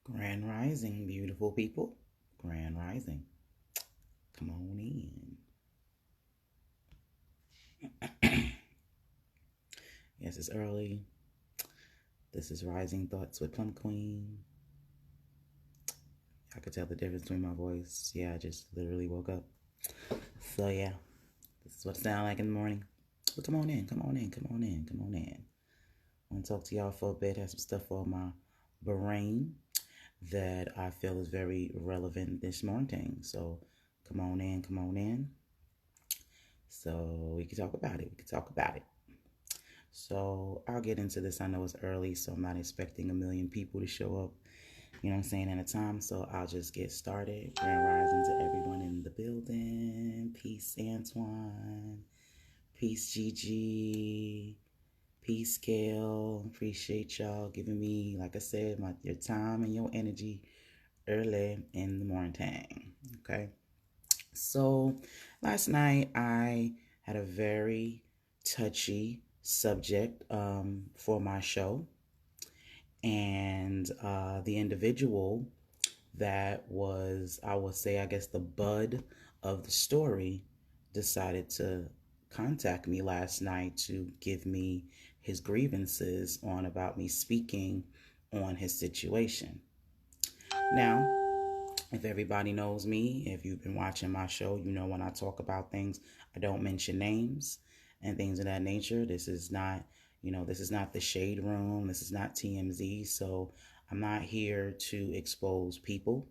Grand Rising, beautiful people. Grand Rising. Come on in. Yes, it's early. This is Rising Thoughts with Plump Queen. I could tell the difference between my voice. Yeah, I just literally woke up. So, yeah, this is what it sounds like in the morning. But come on in, come on in, come on in, come on in. I want to talk to y'all for a bit. Have some stuff on my brain that I feel is very relevant this morning. So, come on in, come on in. So, we can talk about it. We can talk about it. So I'll get into this. I know it's early, so I'm not expecting a million people to show up, you know what I'm saying, at a time. So I'll just get started. Grand rising to everyone in the building. Peace, Antoine. Peace, Gigi. Peace, Gail. Appreciate y'all giving me, like I said, your time and your energy early in the morning time. Okay. So last night I had a very touchy subject for my show, and the individual that was, I would say, I guess, the bud of the story decided to contact me last night to give me his grievances on about me speaking on his situation. Now, if everybody knows me, if you've been watching my show, you know when I talk about things, I don't mention names and things of that nature. This is not, this is not the shade room. This is not TMZ. So I'm not here to expose people.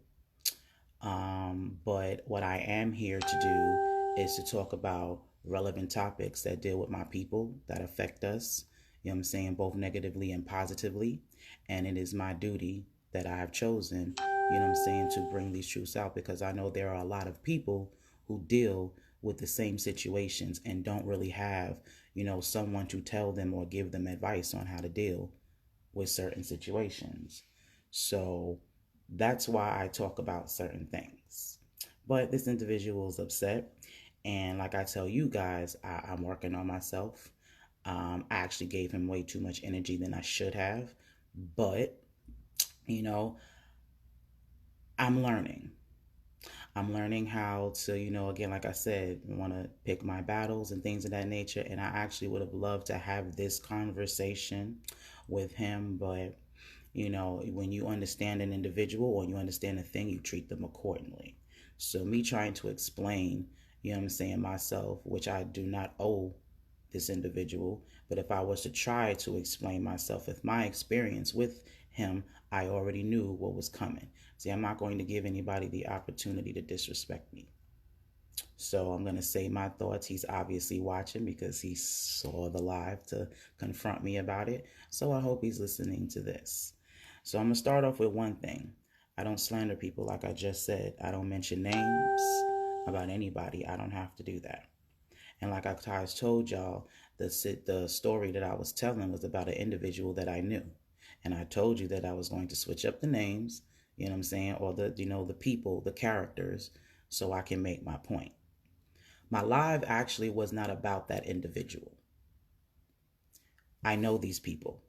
But what I am here to do is to talk about relevant topics that deal with my people, that affect us, you know what I'm saying, both negatively and positively. And it is my duty that I have chosen, you know what I'm saying, to bring these truths out, because I know there are a lot of people who deal with the same situations and don't really have, someone to tell them or give them advice on how to deal with certain situations. So that's why I talk about certain things. But this individual is upset. And like I tell you guys, I'm working on myself. I actually gave him way too much energy than I should have. But, I'm learning. I'm learning how to, again, like I said, want to pick my battles and things of that nature. And I actually would have loved to have this conversation with him. But, when you understand an individual or you understand a thing, you treat them accordingly. So me trying to explain, you know what I'm saying, myself, which I do not owe this individual, but if I was to try to explain myself with my experience with him, I already knew what was coming. See, I'm not going to give anybody the opportunity to disrespect me. So I'm going to say my thoughts. He's obviously watching because he saw the live to confront me about it. So I hope he's listening to this. So I'm going to start off with one thing. I don't slander people, like I just said. I don't mention names about anybody. I don't have to do that. And like I told y'all, the story that I was telling was about an individual that I knew. And I told you that I was going to switch up the names, you know what I'm saying, or the people, the characters, so I can make my point. My live actually was not about that individual. I know these people.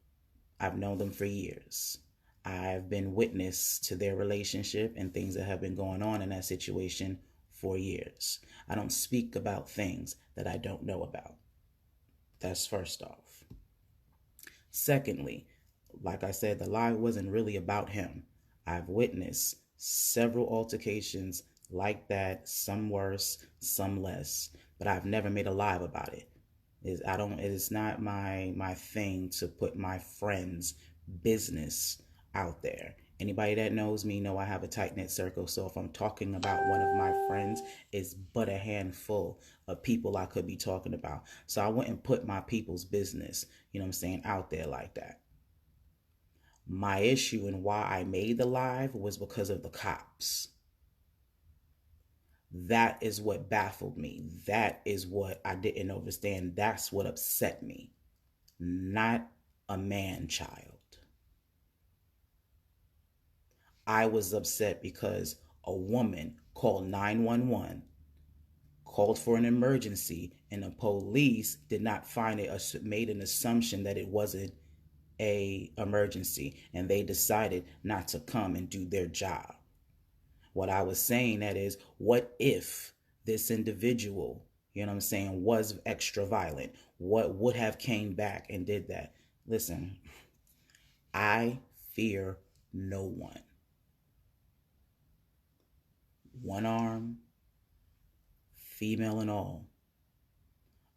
I've known them for years. I've been witness to their relationship and things that have been going on in that situation for years. I don't speak about things that I don't know about. That's first off. Secondly, like I said, the live wasn't really about him. I've witnessed several altercations like that, some worse, some less, but I've never made a live about it. It's not my thing to put my friends' business out there. Anybody that knows me know I have a tight-knit circle, so if I'm talking about one of my friends, it's but a handful of people I could be talking about. So I wouldn't put my people's business, you know what I'm saying, out there like that. My issue and why I made the live was because of the cops. That is what baffled me. That is what I didn't understand. That's what upset me. Not a man child. I was upset because a woman called 911, called for an emergency, and the police did not find it, made an assumption that it wasn't a emergency and they decided not to come and do their job. What I was saying that is, what if this individual, you know what I'm saying, was extra violent? What would have came back and did that? Listen, I fear no one. One arm, female and all.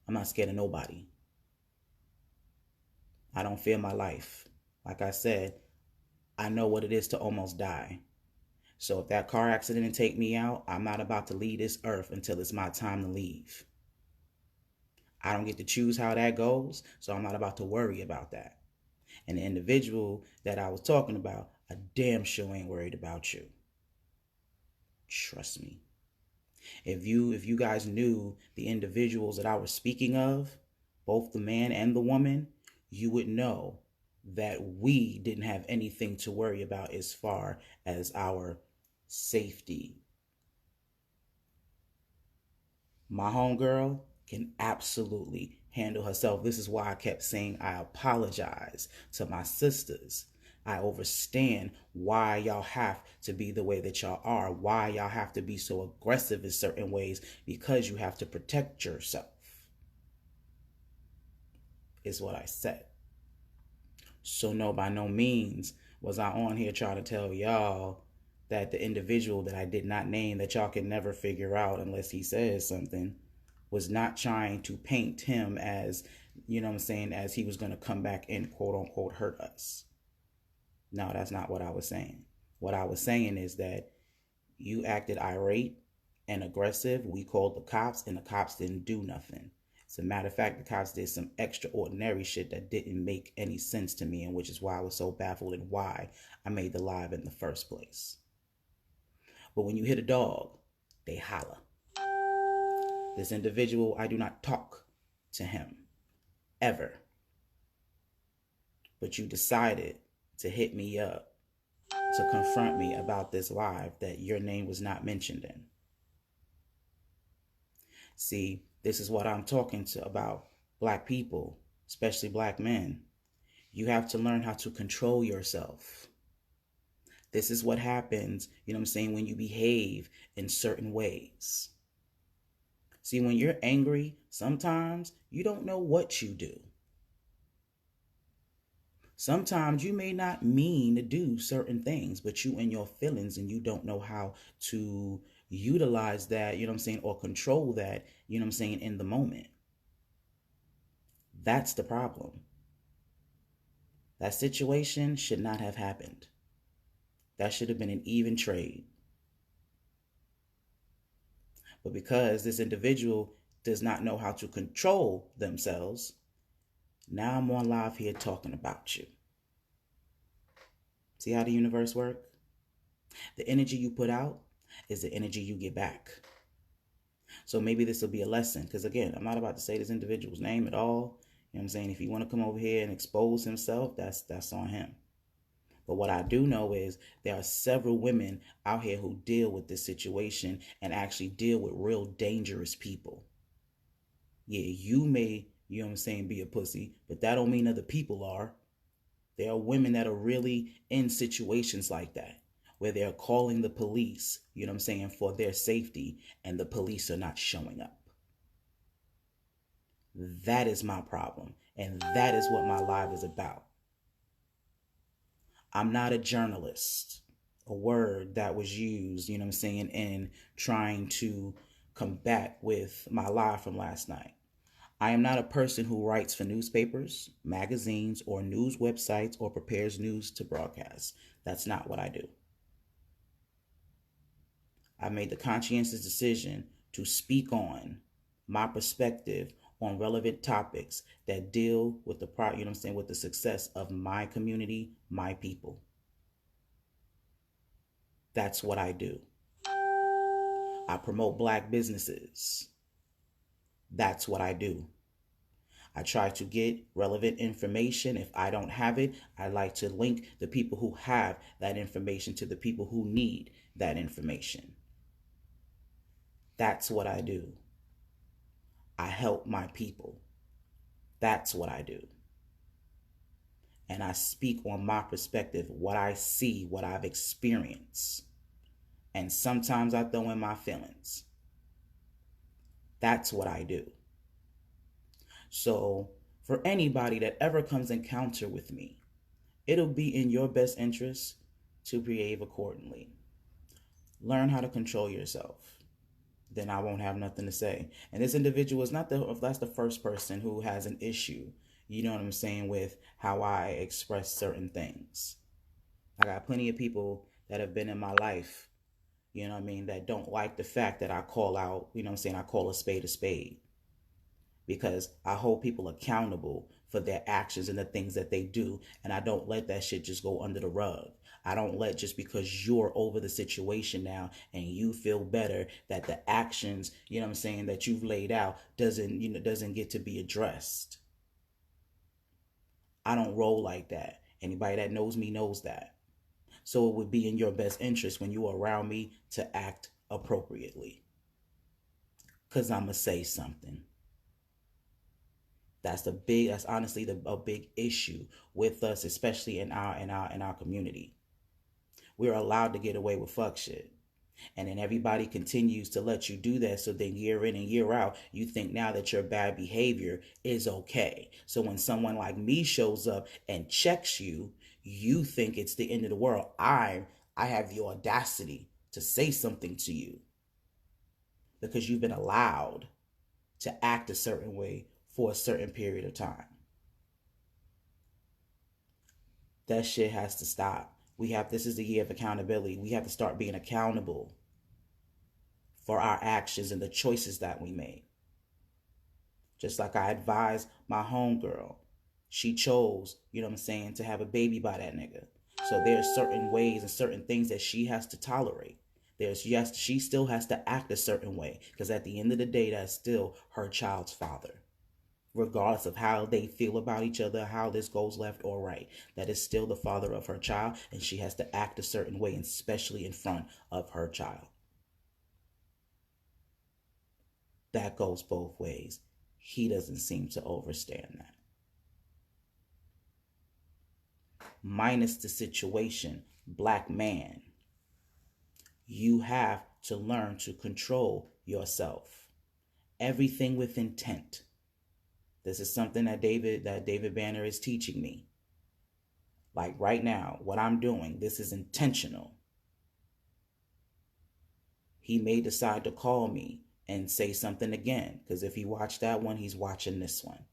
I'm not scared of nobody. I don't fear my life. Like I said, I know what it is to almost die. So if that car accident didn't take me out, I'm not about to leave this earth until it's my time to leave. I don't get to choose how that goes, so I'm not about to worry about that. And the individual that I was talking about, I damn sure ain't worried about you. Trust me. If you guys knew the individuals that I was speaking of, both the man and the woman, you would know that we didn't have anything to worry about as far as our safety. My homegirl can absolutely handle herself. This is why I kept saying I apologize to my sisters. I understand why y'all have to be the way that y'all are, why y'all have to be so aggressive in certain ways, because you have to protect yourself, is what I said. So no, by no means was I on here trying to tell y'all that the individual that I did not name, that y'all can never figure out unless he says something, was not trying to paint him as, you know what I'm saying, as he was going to come back and quote unquote hurt us. No, that's not what I was saying. What I was saying is that you acted irate and aggressive. We called the cops and the cops didn't do nothing. As a matter of fact, the cops did some extraordinary shit that didn't make any sense to me, and which is why I was so baffled and why I made the live in the first place. But when you hit a dog, they holler. This individual, I do not talk to him ever. But you decided to hit me up to confront me about this live that your name was not mentioned in. See, this is what I'm talking about black people, especially black men. You have to learn how to control yourself. This is what happens, you know what I'm saying, when you behave in certain ways. See, when you're angry, sometimes you don't know what you do. Sometimes you may not mean to do certain things, but you in your feelings and you don't know how to utilize that, you know what I'm saying, or control that, you know what I'm saying, in the moment. That's the problem. That situation should not have happened. That should have been an even trade. But because this individual does not know how to control themselves, now I'm on live here talking about you. See how the universe works? The energy you put out is the energy you get back. So maybe this will be a lesson. Because again, I'm not about to say this individual's name at all. You know what I'm saying? If he want to come over here and expose himself, that's on him. But what I do know is there are several women out here who deal with this situation and actually deal with real dangerous people. Yeah, you may, you know what I'm saying, be a pussy, but that don't mean other people are. There are women that are really in situations like that, where they're calling the police, you know what I'm saying, for their safety, and the police are not showing up. That is my problem, and that is what my live is about. I'm not a journalist, a word that was used, you know what I'm saying, in trying to combat with my live from last night. I am not a person who writes for newspapers, magazines, or news websites, or prepares news to broadcast. That's not what I do. I made the conscientious decision to speak on my perspective on relevant topics that deal with the you know what I'm saying, with the success of my community, my people. That's what I do. I promote black businesses. That's what I do. I try to get relevant information. If I don't have it, I like to link the people who have that information to the people who need that information. That's what I do. I help my people. That's what I do. and I speak on my perspective, what I see, what I've experienced. And sometimes I throw in my feelings. That's what I do. So for anybody that ever comes encounter with me, it'll be in your best interest to behave accordingly. Learn how to control yourself. Then I won't have nothing to say. And this individual is not if that's the first person who has an issue, you know what I'm saying, with how I express certain things. I got plenty of people that have been in my life, you know what I mean, that don't like the fact that I call out, you know what I'm saying, I call a spade, because I hold people accountable for their actions and the things that they do. And I don't let that shit just go under the rug. I don't let, just because you're over the situation now and you feel better, that the actions, you know what I'm saying, that you've laid out doesn't get to be addressed. I don't roll like that. Anybody that knows me knows that. So it would be in your best interest when you're around me to act appropriately. Cause I'ma say something. That's honestly a big issue with us, especially in our community. We're allowed to get away with fuck shit. And then everybody continues to let you do that. So then year in and year out, you think now that your bad behavior is okay. So when someone like me shows up and checks you, you think it's the end of the world. I have the audacity to say something to you because you've been allowed to act a certain way for a certain period of time. That shit has to stop. This is the year of accountability. We have to start being accountable for our actions and the choices that we make. Just like I advised my homegirl. She chose, you know what I'm saying, to have a baby by that nigga. So there's certain ways and certain things that she has to tolerate. She still has to act a certain way, because at the end of the day, that's still her child's father. Regardless of how they feel about each other, how this goes left or right, that is still the father of her child, and she has to act a certain way, especially in front of her child. That goes both ways. He doesn't seem to understand that. Minus the situation, black man, you have to learn to control yourself. Everything with intent. This is something that David Banner is teaching me. Like right now, what I'm doing, this is intentional. He may decide to call me and say something again, because if he watched that one, he's watching this one.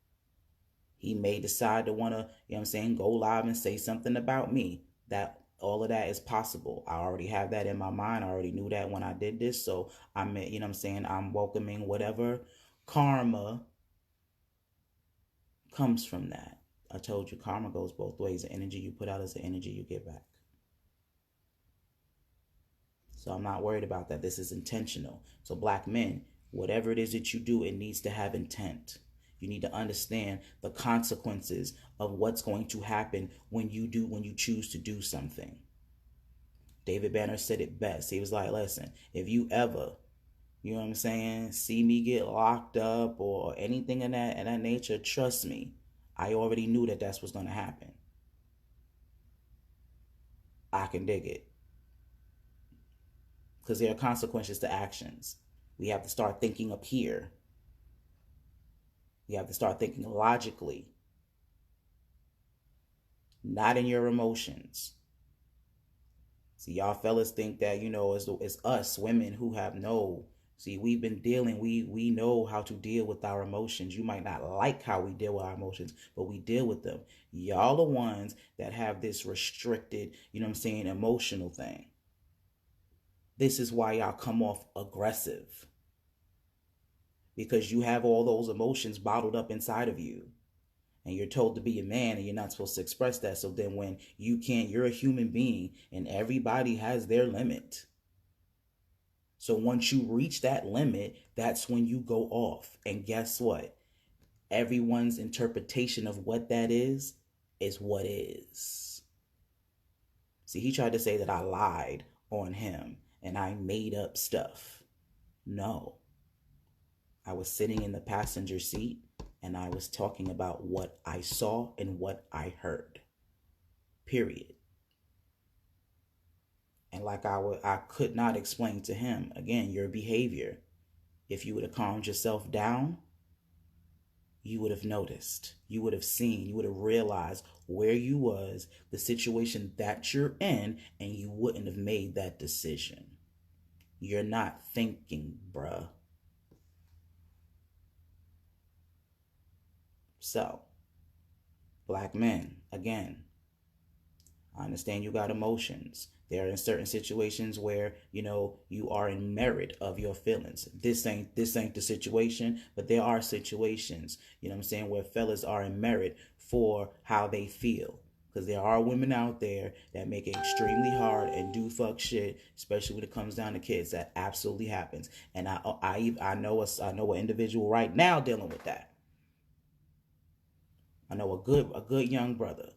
He may decide to want to, you know what I'm saying, go live and say something about me. That all of that is possible. I already have that in my mind. I already knew that when I did this. So I'm, you know what I'm saying, I'm welcoming whatever karma comes from that. I told you karma goes both ways. The energy you put out is the energy you get back. So I'm not worried about that. This is intentional. So black men, whatever it is that you do, it needs to have intent. You need to understand the consequences of what's going to happen when you choose to do something. David Banner said it best. He was like, listen, if you ever, you know what I'm saying, see me get locked up or anything in that nature, trust me, I already knew that that's what's going to happen. I can dig it. Because there are consequences to actions. We have to start thinking up here. You have to start thinking logically, not in your emotions. See, y'all fellas think that, you know, it's us women who have no. See, we've been dealing, we know how to deal with our emotions. You might not like how we deal with our emotions, but we deal with them. Y'all the ones that have this restricted, you know what I'm saying, emotional thing. This is why y'all come off aggressive. Because you have all those emotions bottled up inside of you. And you're told to be a man and you're not supposed to express that. So then when you can't, you're a human being and everybody has their limit. So once you reach that limit, that's when you go off. And guess what? Everyone's interpretation of what that is what is. See, he tried to say that I lied on him and I made up stuff. No. I was sitting in the passenger seat and I was talking about what I saw and what I heard. Period. And like I could not explain to him, again, your behavior. If you would have calmed yourself down, you would have noticed, you would have seen, you would have realized where you was, the situation that you're in, and you wouldn't have made that decision. You're not thinking, bruh. So, black men, again, I understand you got emotions. There are in certain situations where, you are in merit of your feelings. This ain't the situation, but there are situations, what I'm saying, where fellas are in merit for how they feel. Because there are women out there that make it extremely hard and do fuck shit, especially when it comes down to kids. That absolutely happens. And I know an individual right now dealing with that. I know a good young brother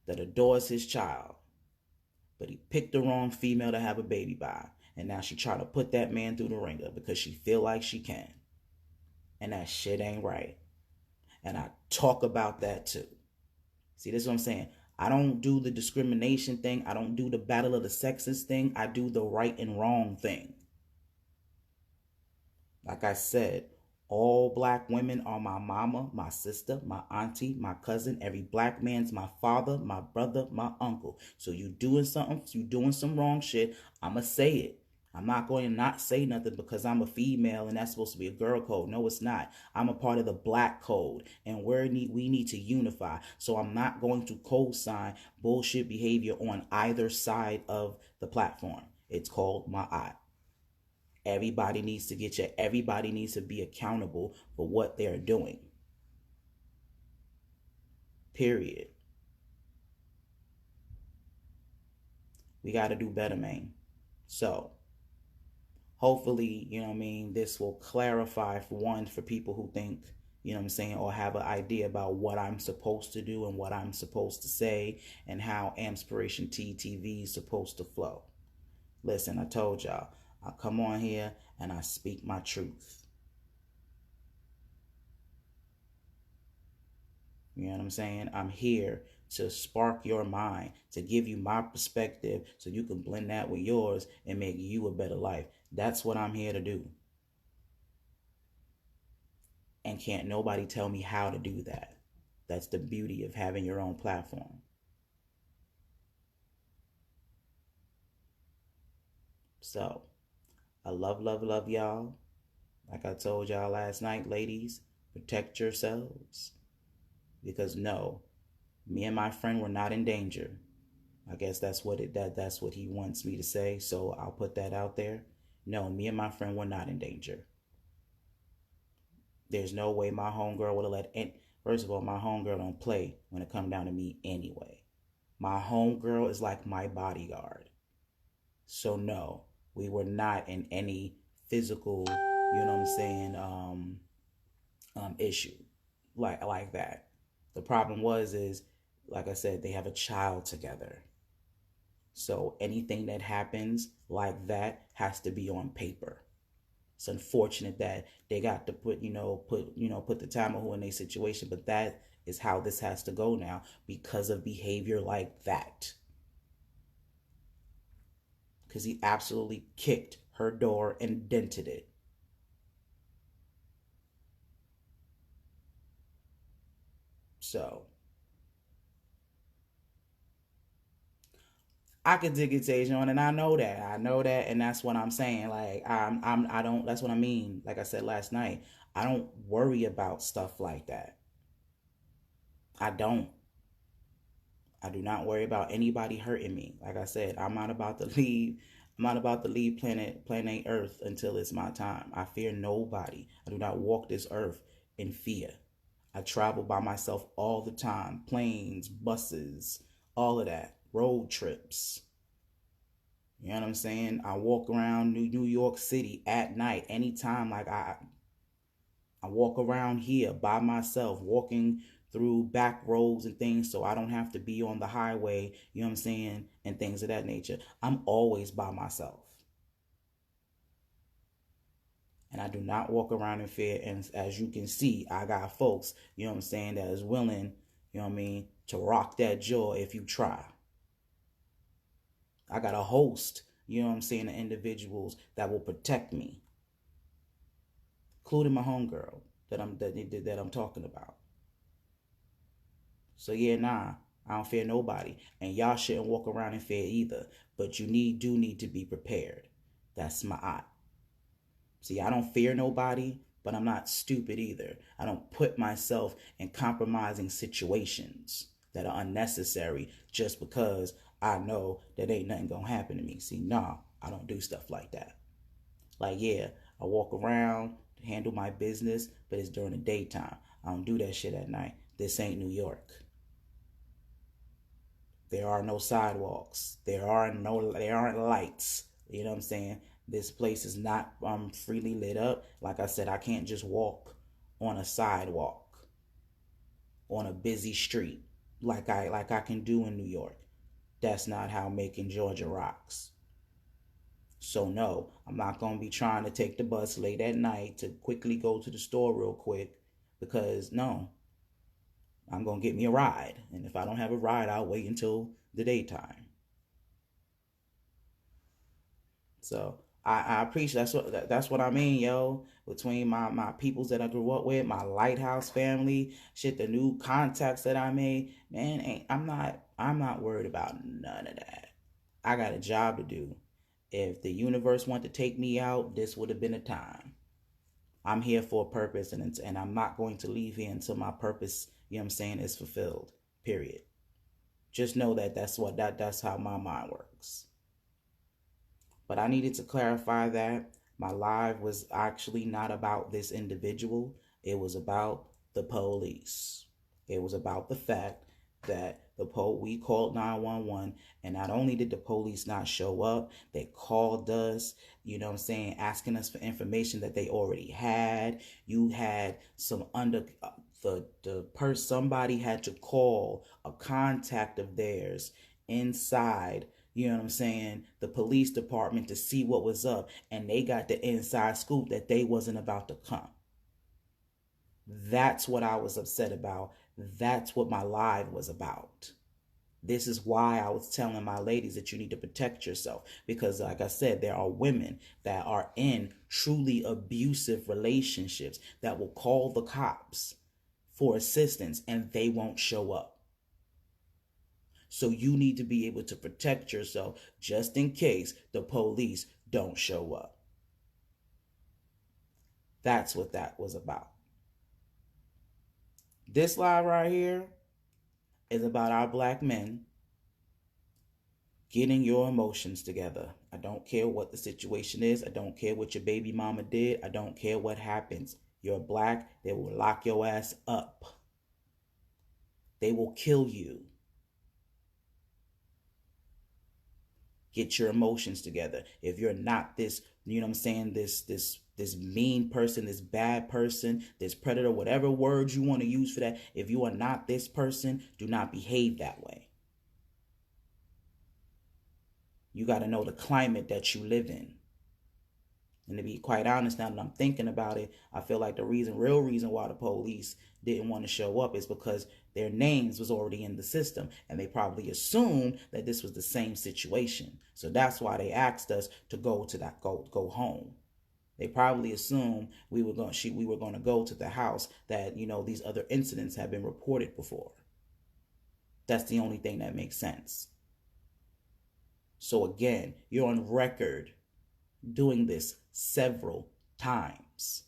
that adores his child, but he picked the wrong female to have a baby by, and now she trying to put that man through the ringer because she feel like she can, and that shit ain't right. And I talk about that too. See, this is what I'm saying. I don't do the discrimination thing. I don't do the battle of the sexes thing. I do the right and wrong thing. Like I said, all black women are my mama, my sister, my auntie, my cousin. Every black man's my father, my brother, my uncle. So you doing something, you doing some wrong shit, I'ma say it. I'm not going to not say nothing because I'm a female and that's supposed to be a girl code. No, it's not. I'm a part of the black code, and we need to unify. So I'm not going to co-sign bullshit behavior on either side of the platform. It's called my eye. Everybody needs to be accountable for what they're doing. Period. We got to do better, man. So, hopefully, this will clarify for people who think, or have an idea about what I'm supposed to do and what I'm supposed to say and how AMPspirationTTV is supposed to flow. Listen, I told y'all, I come on here and I speak my truth. You know what I'm saying? I'm here to spark your mind, to give you my perspective so you can blend that with yours and make you a better life. That's what I'm here to do. And can't nobody tell me how to do that. That's the beauty of having your own platform. So, I love y'all. Like I told y'all last night, ladies, protect yourselves. Because no, me and my friend were not in danger. I guess that's what he wants me to say, so I'll put that out there. No, me and my friend were not in danger. There's no way my homegirl would have first of all, my homegirl don't play when it come down to me anyway. My homegirl is like my bodyguard. So no, we were not in any physical, issue like that. The problem is like I said, they have a child together. So anything that happens like that has to be on paper. It's unfortunate that they got to put the timer who in their situation, but that is how this has to go now because of behavior like that. Because he absolutely kicked her door and dented it. So I could dig it, Tajon, and I know that, and that's what I'm saying. Like I don't. That's what I mean. Like I said last night, I don't worry about stuff like that. I don't. I do not worry about anybody hurting me. Like I said, I'm not about to leave. I'm not about to leave planet Earth until it's my time. I fear nobody. I do not walk this earth in fear. I travel by myself all the time. Planes, buses, all of that. Road trips. You know what I'm saying? I walk around New York City at night, anytime. Like I walk around here by myself, walking through back roads and things, so I don't have to be on the highway. You know what I'm saying? And things of that nature. I'm always by myself, and I do not walk around in fear. And as you can see, I got folks, you know what I'm saying, that is willing, you know what I mean, to rock that jaw if you try. I got a host, you know what I'm saying, of individuals that will protect me, including my homegirl that I'm talking about. So yeah, nah, I don't fear nobody, and y'all shouldn't walk around in fear either. But you do need to be prepared. That's my eye. See, I don't fear nobody, but I'm not stupid either. I don't put myself in compromising situations that are unnecessary just because I know that ain't nothing gonna happen to me. See, nah, I don't do stuff like that. Like, yeah, I walk around, handle my business, but it's during the daytime. I don't do that shit at night. This ain't New York. There are no sidewalks. There aren't lights. You know what I'm saying? This place is not freely lit up. Like I said, I can't just walk on a sidewalk on a busy street like I can do in New York. That's not how Macon, Georgia rocks. So no, I'm not gonna be trying to take the bus late at night to quickly go to the store real quick, because no, I'm gonna get me a ride. And if I don't have a ride, I'll wait until the daytime. So I appreciate that's what I mean, yo. Between my peoples that I grew up with, my lighthouse family, shit, the new contacts that I made, man, I'm not worried about none of that. I got a job to do. If the universe wanted to take me out, this would have been a time. I'm here for a purpose, and I'm not going to leave here until my purpose, you know what I'm saying, is fulfilled. Period. Just know that that's how my mind works. But I needed to clarify that my live was actually not about this individual. It was about the police. It was about the fact that we called 911, and not only did the police not show up, they called us, you know what I'm saying, asking us for information that they already had. You had some somebody had to call a contact of theirs inside, you know what I'm saying, the police department, to see what was up, and they got the inside scoop that they wasn't about to come. That's what I was upset about. That's what my live was about. This is why I was telling my ladies that you need to protect yourself, because like I said, there are women that are in truly abusive relationships that will call the cops for assistance and they won't show up. So you need to be able to protect yourself just in case the police don't show up. That's what that was about. This live right here is about our black men getting your emotions together. I don't care what the situation is. I don't care what your baby mama did. I don't care what happens. You're black, they will lock your ass up. They will kill you. Get your emotions together. If you're not this, you know what I'm saying, this mean person, this bad person, this predator, whatever words you want to use for that, if you are not this person, do not behave that way. You got to know the climate that you live in. And to be quite honest, now that I'm thinking about it, I feel like the real reason why the police didn't want to show up is because their names was already in the system, and they probably assumed that this was the same situation. So that's why they asked us to go home. They probably assumed we were going to go to the house that, you know, these other incidents have been reported before. That's the only thing that makes sense. So again, you're on record doing this several times.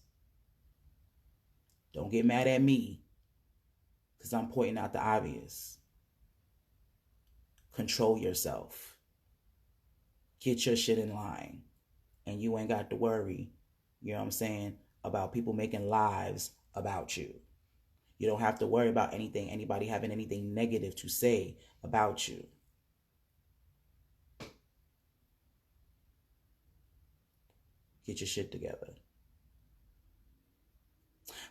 Don't get mad at me because I'm pointing out the obvious. Control yourself. Get your shit in line. And you ain't got to worry, you know what I'm saying, about people making lives about you. You don't have to worry about anybody having anything negative to say about you. Get your shit together.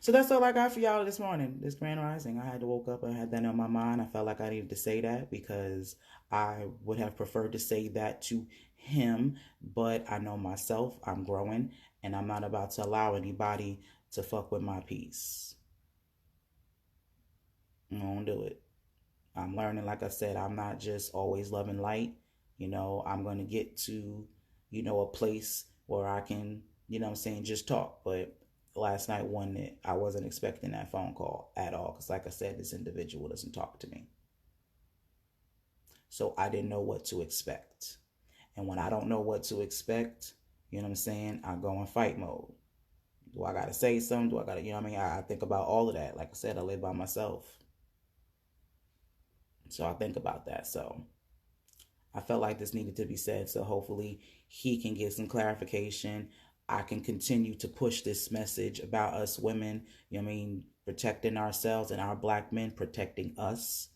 So that's all I got for y'all this morning, this Grand Rising. I had to woke up and I had that on my mind. I felt like I needed to say that because I would have preferred to say that to him, but I know myself, I'm growing, and I'm not about to allow anybody to fuck with my peace. I won't do it. I'm learning, like I said, I'm not just always loving light. I'm going to get to, a place where I can, just talk. But last night, one that I wasn't expecting that phone call at all. Because, like I said, this individual doesn't talk to me. So I didn't know what to expect. And when I don't know what to expect, I go in fight mode. Do I got to say something? Do I got to, I think about all of that. Like I said, I live by myself. So I think about that. So I felt like this needed to be said. So hopefully he can get some clarification. I can continue to push this message about us women, protecting ourselves, and our black men protecting us.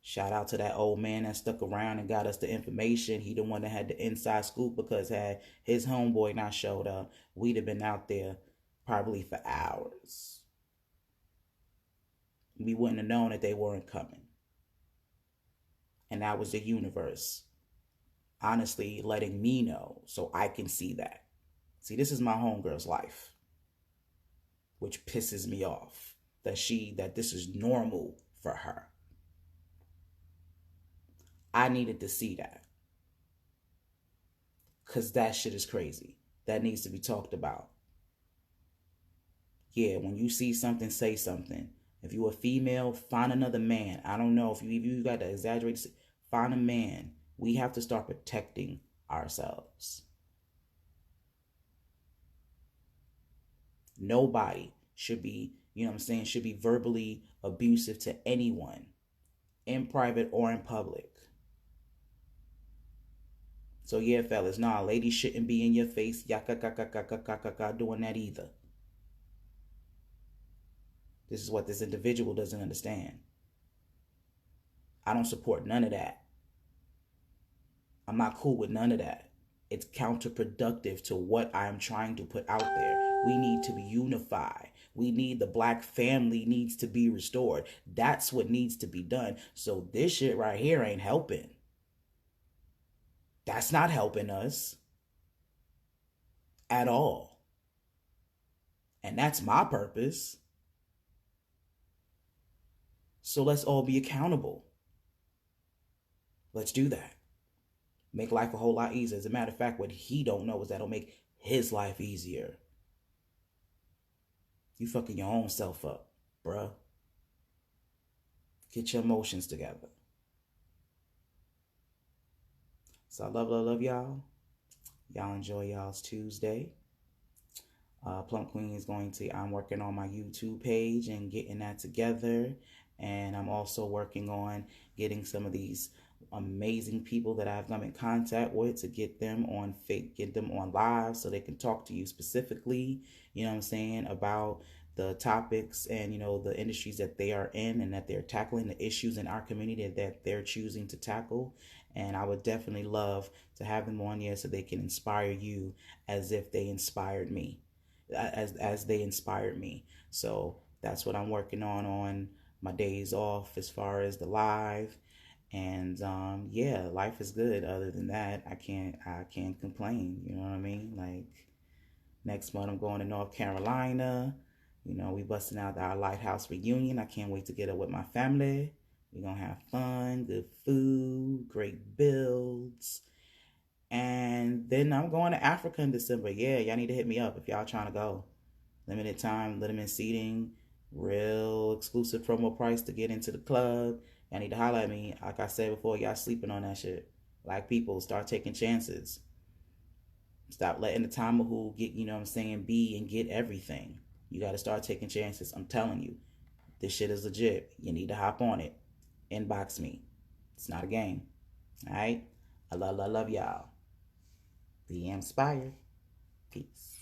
Shout out to that old man that stuck around and got us the information. He the one that had the inside scoop, because had his homeboy not showed up, we'd have been out there probably for hours. We wouldn't have known that they weren't coming. And that was the universe honestly letting me know so I can see that. See, this is my homegirl's life, which pisses me off that this is normal for her. I needed to see that, because that shit is crazy. That needs to be talked about. Yeah, when you see something, say something. If you're a female, find another man. I don't know if you got to exaggerate. Find a man. We have to start protecting ourselves. Nobody should be, should be verbally abusive to anyone, in private or in public. So yeah, fellas, nah, ladies shouldn't be in your face doing that either. This is what this individual doesn't understand. I don't support none of that. I'm not cool with none of that. It's counterproductive to what I'm trying to put out there. We need to be unified. We need, the black family needs to be restored. That's what needs to be done. So this shit right here ain't helping. That's not helping us at all. And that's my purpose. So let's all be accountable. Let's do that. Make life a whole lot easier. As a matter of fact, what he don't know is that'll make his life easier. You fucking your own self up, bruh. Get your emotions together. So I love y'all. Y'all enjoy y'all's Tuesday. Plump Queen is I'm working on my YouTube page and getting that together. And I'm also working on getting some of these amazing people that I've come in contact with to get them on live so they can talk to you specifically, about the topics and, the industries that they are in and that they're tackling, the issues in our community that they're choosing to tackle. And I would definitely love to have them on here so they can inspire you as if they inspired me, as they inspired me. So that's what I'm working on my days off as far as the live. And yeah, life is good. Other than that, I can't complain. You know what I mean? Like, next month I'm going to North Carolina. We busting out our Lighthouse reunion. I can't wait to get up with my family. We're gonna have fun, good food, great builds. And then I'm going to Africa in December. Yeah, y'all need to hit me up if y'all trying to go. Limited time, limited seating, real exclusive promo price to get into the club. Y'all need to holler at me. Like I said before, y'all sleeping on that shit. Like, people, start taking chances. Stop letting the time who get, be and get everything. You got to start taking chances. I'm telling you, this shit is legit. You need to hop on it. Inbox me. It's not a game. All right? I love y'all. Be inspired. Peace.